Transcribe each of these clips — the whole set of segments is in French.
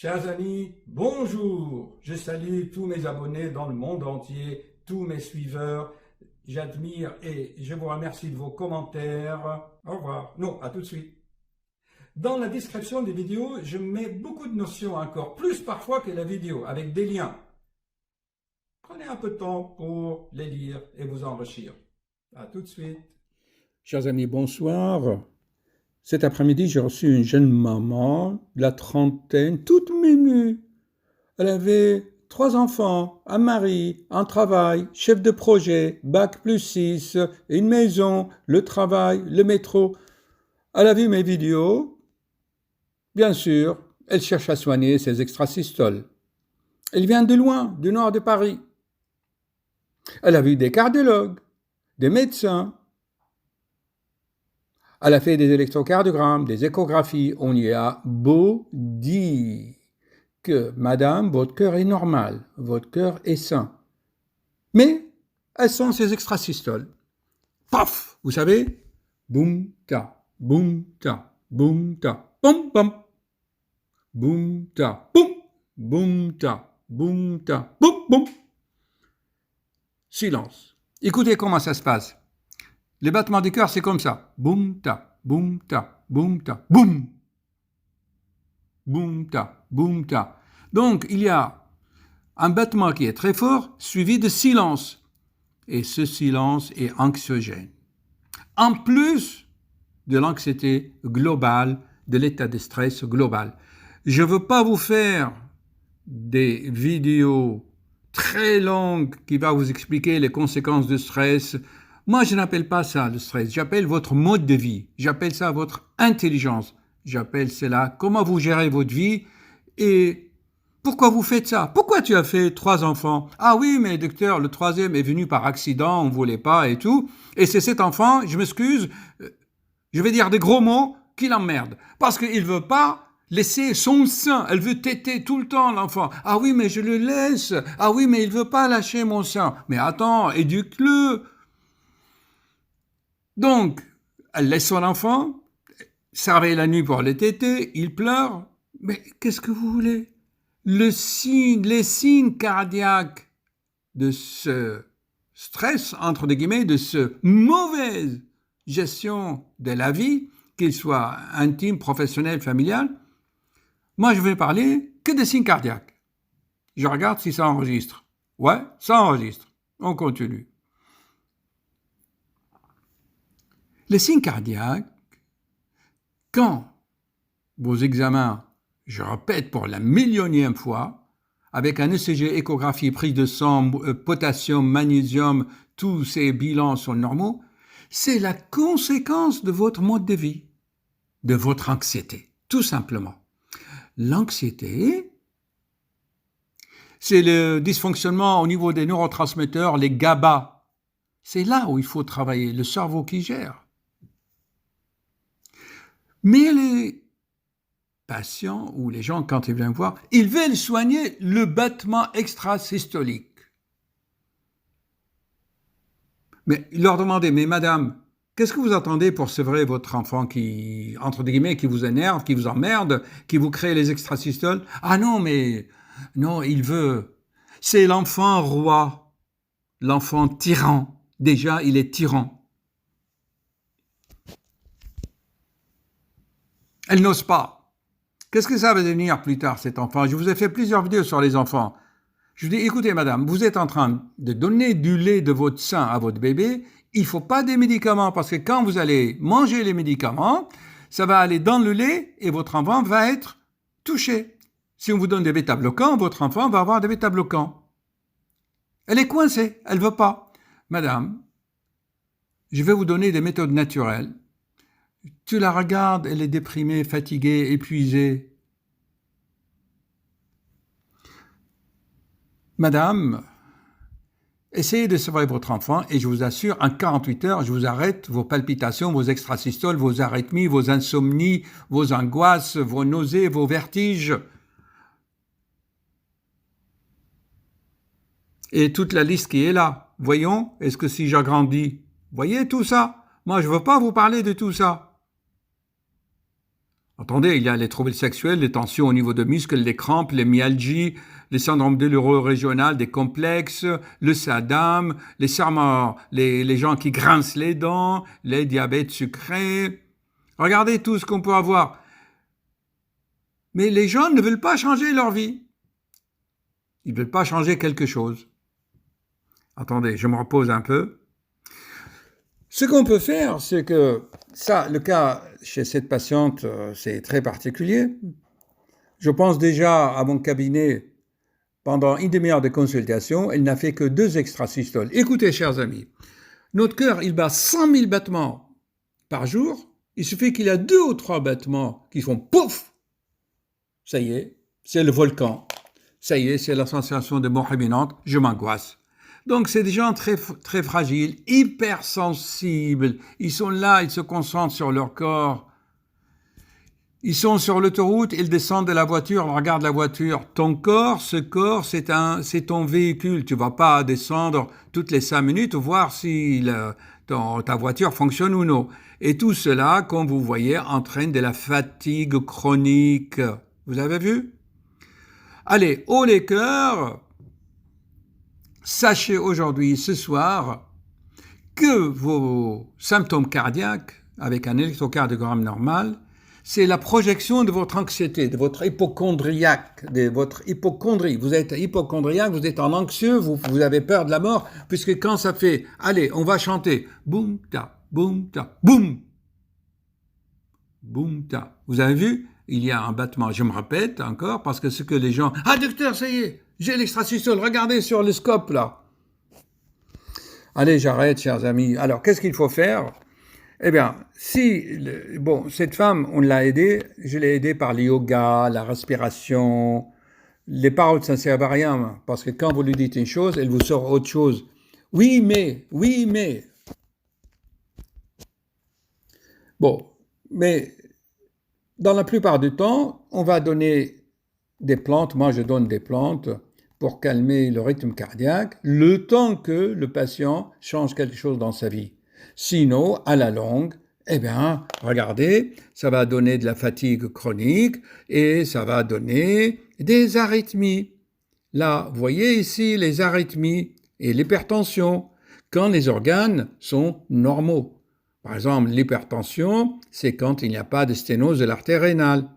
Chers amis, bonjour. Je salue tous mes abonnés dans le monde entier, tous mes suiveurs. J'admire et je vous remercie de vos commentaires. Au revoir. Non, à tout de suite. Dans la description des vidéos, je mets beaucoup de notions encore, plus parfois que la vidéo, avec des liens. Prenez un peu de temps pour les lire et vous enrichir. À tout de suite. Chers amis, bonsoir. Cet après-midi, j'ai reçu une jeune maman de la trentaine, toute menue. Elle avait 3 enfants, un mari, un travail, chef de projet, bac+6, une maison, le travail, le métro. Elle a vu mes vidéos. Bien sûr, elle cherche à soigner ses extrasystoles. Elle vient de loin, du nord de Paris. Elle a vu des cardiologues, des médecins. Elle a fait des électrocardiogrammes, des échographies. On y a beau dire que, madame, votre cœur est normal, votre cœur est sain. Mais elles sont ces extrasystoles. Paf, vous savez, boum ta, boum ta, boum ta, boum boum, boum ta, boum, boum ta, boum ta, boum boum. Silence. Écoutez comment ça se passe. Les battements du cœur, c'est comme ça. Boum ta, boum ta, boum ta, boum. Boum ta, boum ta. Donc, il y a un battement qui est très fort, suivi de silence. Et ce silence est anxiogène. En plus de l'anxiété globale, de l'état de stress global. Je ne veux pas vous faire des vidéos très longues qui vont vous expliquer les conséquences du stress. Moi, je n'appelle pas ça le stress. J'appelle votre mode de vie. J'appelle ça votre intelligence. J'appelle cela comment vous gérez votre vie et pourquoi vous faites ça. Pourquoi tu as fait 3 enfants? Ah oui, mais docteur, le 3e est venu par accident, on ne voulait pas et tout. Et c'est cet enfant, je m'excuse, je vais dire des gros mots, qui l'emmerde. Parce qu'il ne veut pas laisser son sein. Elle veut téter tout le temps, l'enfant. Ah oui, mais je le laisse. Ah oui, mais il ne veut pas lâcher mon sein. Mais attends, éduque-le. Donc, elle laisse son enfant, ça réveille la nuit pour les téter, il pleure. Mais qu'est-ce que vous voulez? Les signes cardiaques de ce stress, entre guillemets, de ce mauvaise gestion de la vie, qu'il soit intime, professionnel, familial, moi je vais parler que des signes cardiaques. Je regarde si ça enregistre. Ouais, ça enregistre. On continue. Les signes cardiaques, quand vos examens, je répète pour la millionième fois, avec un ECG, échographie, prise de sang, potassium, magnésium, tous ces bilans sont normaux, c'est la conséquence de votre mode de vie, de votre anxiété, tout simplement. L'anxiété, c'est le dysfonctionnement au niveau des neurotransmetteurs, les GABA. C'est là où il faut travailler, le cerveau qui gère. Mais les patients ou les gens, quand ils viennent voir, ils veulent soigner le battement extrasystolique. Mais ils leur demandaient, mais madame, qu'est-ce que vous attendez pour sevrer votre enfant qui, entre guillemets, qui vous énerve, qui vous emmerde, qui vous crée les extrasystoles? Ah non, mais non, il veut. C'est l'enfant roi, l'enfant tyran. Déjà, il est tyran. Elle n'ose pas. Qu'est-ce que ça va devenir plus tard, cet enfant? Je vous ai fait plusieurs vidéos sur les enfants. Je vous dis, écoutez madame, vous êtes en train de donner du lait de votre sein à votre bébé, il ne faut pas des médicaments, parce que quand vous allez manger les médicaments, ça va aller dans le lait et votre enfant va être touché. Si on vous donne des bêta-bloquants, votre enfant va avoir des bêta-bloquants. Elle est coincée, elle ne veut pas. Madame, je vais vous donner des méthodes naturelles. Tu la regardes, elle est déprimée, fatiguée, épuisée. Madame, essayez de sevrer votre enfant et je vous assure, en 48 heures, je vous arrête vos palpitations, vos extrasystoles, vos arythmies, vos insomnies, vos angoisses, vos nausées, vos vertiges. Et toute la liste qui est là. Voyons, est-ce que si j'agrandis, voyez tout ça? Moi, je ne veux pas vous parler de tout ça. Attendez, il y a les troubles sexuels, les tensions au niveau de muscles, les crampes, les myalgies, les syndromes douloureux-régional, des complexes, le SADAM, les gens qui grincent les dents, les diabètes sucrés. Regardez tout ce qu'on peut avoir. Mais les gens ne veulent pas changer leur vie. Ils ne veulent pas changer quelque chose. Attendez, je me repose un peu. Ce qu'on peut faire, c'est que ça, le cas chez cette patiente, c'est très particulier. Je pense déjà à mon cabinet, pendant une demi-heure de consultation, elle n'a fait que 2 extrasystoles. Écoutez, chers amis, notre cœur, il bat 100 000 battements par jour. Il suffit qu'il y a 2 ou 3 battements qui font pouf. Ça y est, c'est le volcan. Ça y est, c'est la sensation de mort imminente. Je m'angoisse. Donc, c'est des gens très, très fragiles, hypersensibles. Ils sont là, ils se concentrent sur leur corps. Ils sont sur l'autoroute, ils descendent de la voiture, ils regardent la voiture. Ton corps, ce corps, c'est ton véhicule. Tu vas pas descendre toutes les 5 minutes voir si ta voiture fonctionne ou non. Et tout cela, comme vous voyez, entraîne de la fatigue chronique. Vous avez vu? Allez, haut les cœurs, sachez aujourd'hui, ce soir, que vos symptômes cardiaques, avec un électrocardiogramme normal, c'est la projection de votre anxiété, de votre hypochondriaque, de votre hypochondrie. Vous êtes hypochondriaque, vous êtes en anxieux, vous avez peur de la mort, puisque quand ça fait, allez, on va chanter, boum, ta, boum, ta, boum, boum, ta. Vous avez vu? Il y a un battement, je me répète encore, parce que ce que les gens... Ah, docteur, ça y est, j'ai l'extrasystole, regardez sur le scope, là. Allez, j'arrête, chers amis. Alors, qu'est-ce qu'il faut faire? Eh bien, cette femme, on l'a aidée, je l'ai aidée par le yoga, la respiration. Les paroles, ça ne servent à rien, parce que quand vous lui dites une chose, elle vous sort autre chose. Oui, mais. Bon, mais dans la plupart du temps, on va donner des plantes. Moi, je donne des plantes pour calmer le rythme cardiaque, le temps que le patient change quelque chose dans sa vie. Sinon, à la longue, eh bien, regardez, ça va donner de la fatigue chronique et ça va donner des arythmies. Là, vous voyez ici les arythmies et l'hypertension, quand les organes sont normaux. Par exemple, l'hypertension, c'est quand il n'y a pas de sténose de l'artère rénale.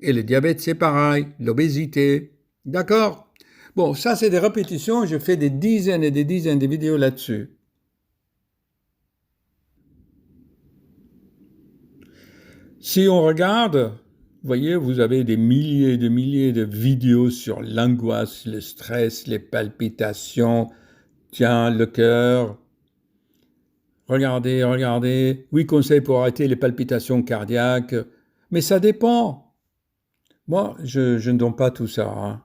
Et le diabète, c'est pareil, l'obésité. D'accord? Bon, ça, c'est des répétitions. Je fais des dizaines et des dizaines de vidéos là-dessus. Si on regarde, vous voyez, vous avez des milliers et des milliers de vidéos sur l'angoisse, le stress, les palpitations, tiens, le cœur. Regardez. 8 conseils pour arrêter les palpitations cardiaques. Mais ça dépend. Moi, je ne donne pas tout ça. Hein.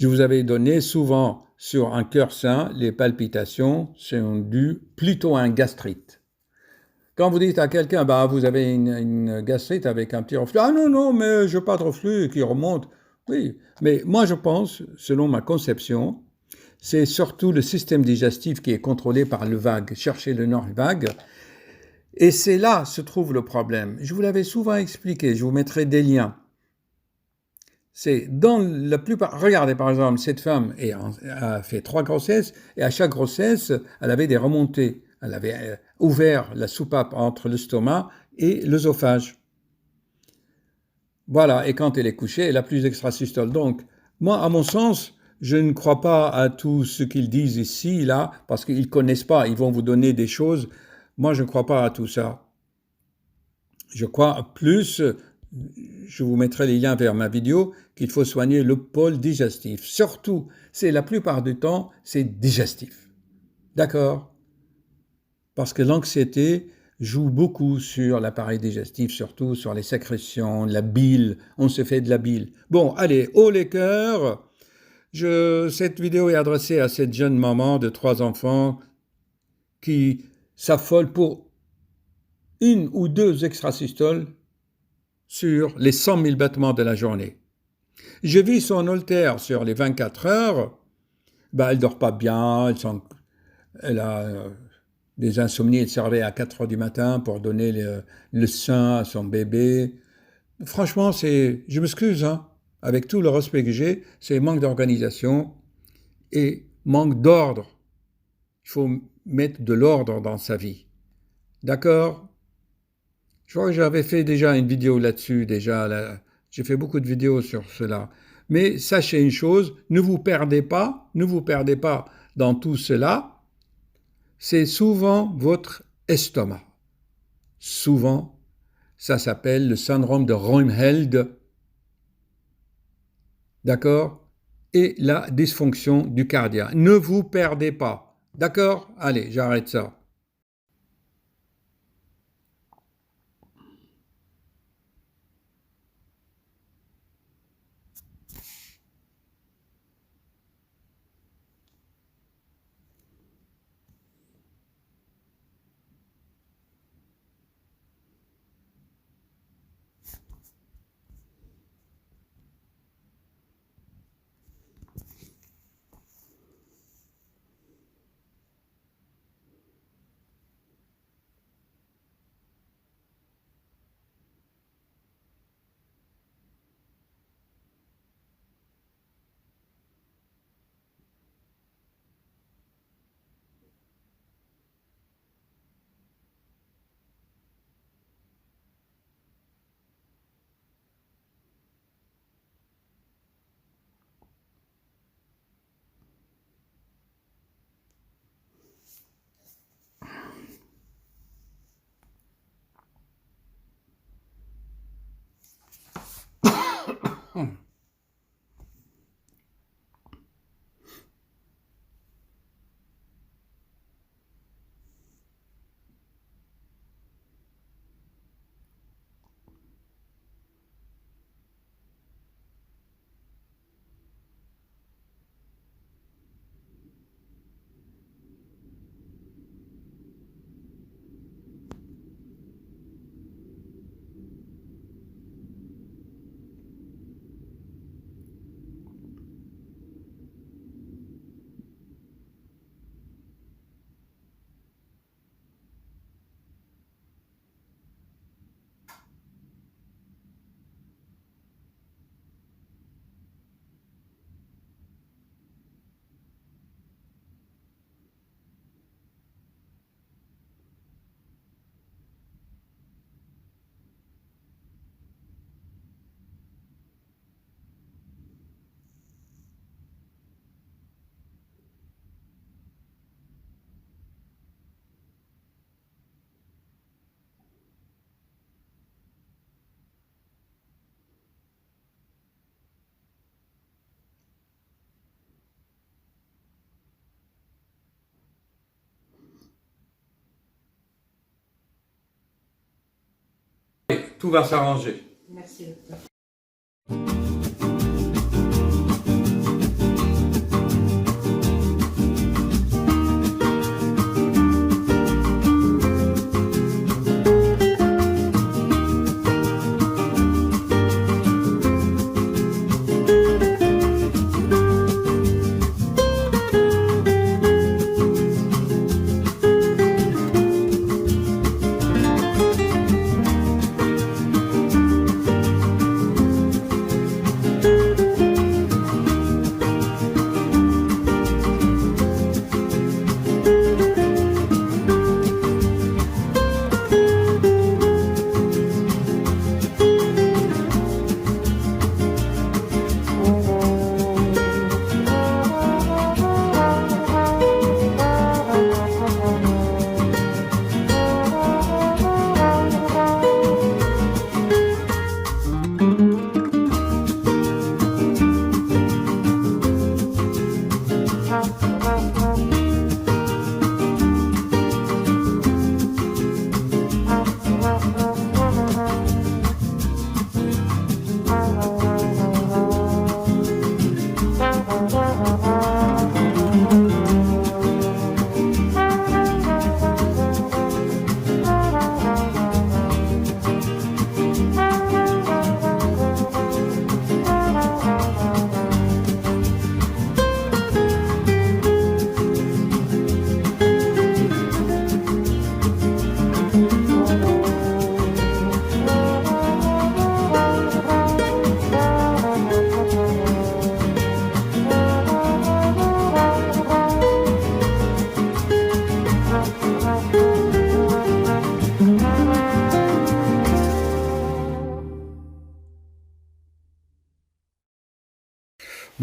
Je vous avais donné souvent sur un cœur sain, les palpitations sont dues plutôt à un gastrite. Quand vous dites à quelqu'un, vous avez une gastrite avec un petit reflux, ah non, mais je n'ai pas de reflux qui remonte. Oui, mais moi je pense, selon ma conception, c'est surtout le système digestif qui est contrôlé par le vague. Cherchez le nerf vague. Et c'est là se trouve le problème. Je vous l'avais souvent expliqué, je vous mettrai des liens. C'est dans la plupart... Regardez par exemple, cette femme a fait 3 grossesses et à chaque grossesse, elle avait des remontées. Elle avait ouvert la soupape entre l'estomac et l'œsophage. Voilà, et quand elle est couchée, elle a plus d'extrasystole. Donc, moi, à mon sens, je ne crois pas à tout ce qu'ils disent ici, là, parce qu'ils ne connaissent pas, ils vont vous donner des choses. Moi, je ne crois pas à tout ça. Je crois plus, je vous mettrai les liens vers ma vidéo, qu'il faut soigner le pôle digestif. Surtout, c'est la plupart du temps, c'est digestif. D'accord ? Parce que l'anxiété joue beaucoup sur l'appareil digestif, surtout sur les sécrétions, la bile. On se fait de la bile. Bon, allez, haut les cœurs. Cette vidéo est adressée à cette jeune maman de 3 enfants qui s'affole pour 1 ou 2 extrasystoles sur les 100 000 battements de la journée. Je vis son Holter sur les 24 heures. Elle dort pas bien, elle a des insomnies et de se réveiller à 4 heures du matin pour donner le sein à son bébé. Franchement, je m'excuse, hein, avec tout le respect que j'ai, c'est manque d'organisation et manque d'ordre. Il faut mettre de l'ordre dans sa vie. D'accord? Je crois que j'avais fait déjà une vidéo là-dessus, j'ai fait beaucoup de vidéos sur cela. Mais sachez une chose, ne vous perdez pas dans tout cela. C'est souvent votre estomac. Souvent, ça s'appelle le syndrome de Röhmheld. D'accord? Et la dysfonction du cardiaque. Ne vous perdez pas. D'accord? Allez, j'arrête ça. Tout va s'arranger. Merci, docteur.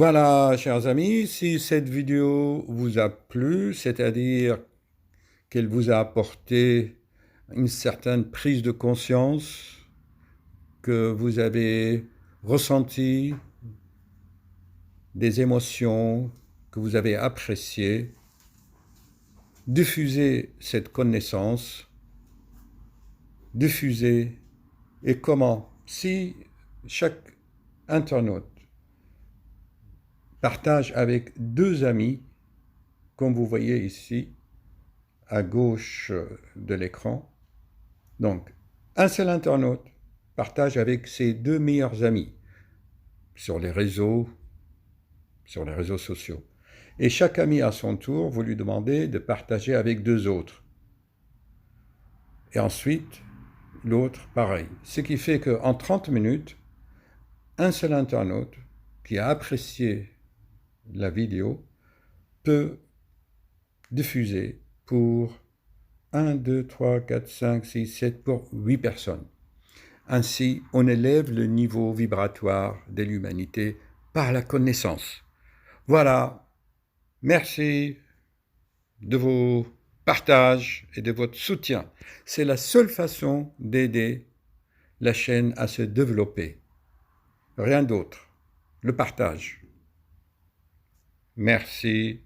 Voilà, chers amis, si cette vidéo vous a plu, c'est-à-dire qu'elle vous a apporté une certaine prise de conscience, que vous avez ressenti des émotions que vous avez appréciées, diffusez cette connaissance, diffusez, et comment? Si chaque internaute partage avec 2 amis, comme vous voyez ici, à gauche de l'écran, donc un seul internaute partage avec ses 2 meilleurs amis sur les réseaux sociaux. Et chaque ami à son tour, vous lui demandez de partager avec 2 autres. Et ensuite, l'autre, pareil. Ce qui fait qu'en 30 minutes, un seul internaute qui a apprécié la vidéo peut diffuser pour 1, 2, 3, 4, 5, 6, 7, pour 8 personnes. Ainsi, on élève le niveau vibratoire de l'humanité par la connaissance. Voilà, merci de vos partages et de votre soutien. C'est la seule façon d'aider la chaîne à se développer. Rien d'autre. Le partage. Merci.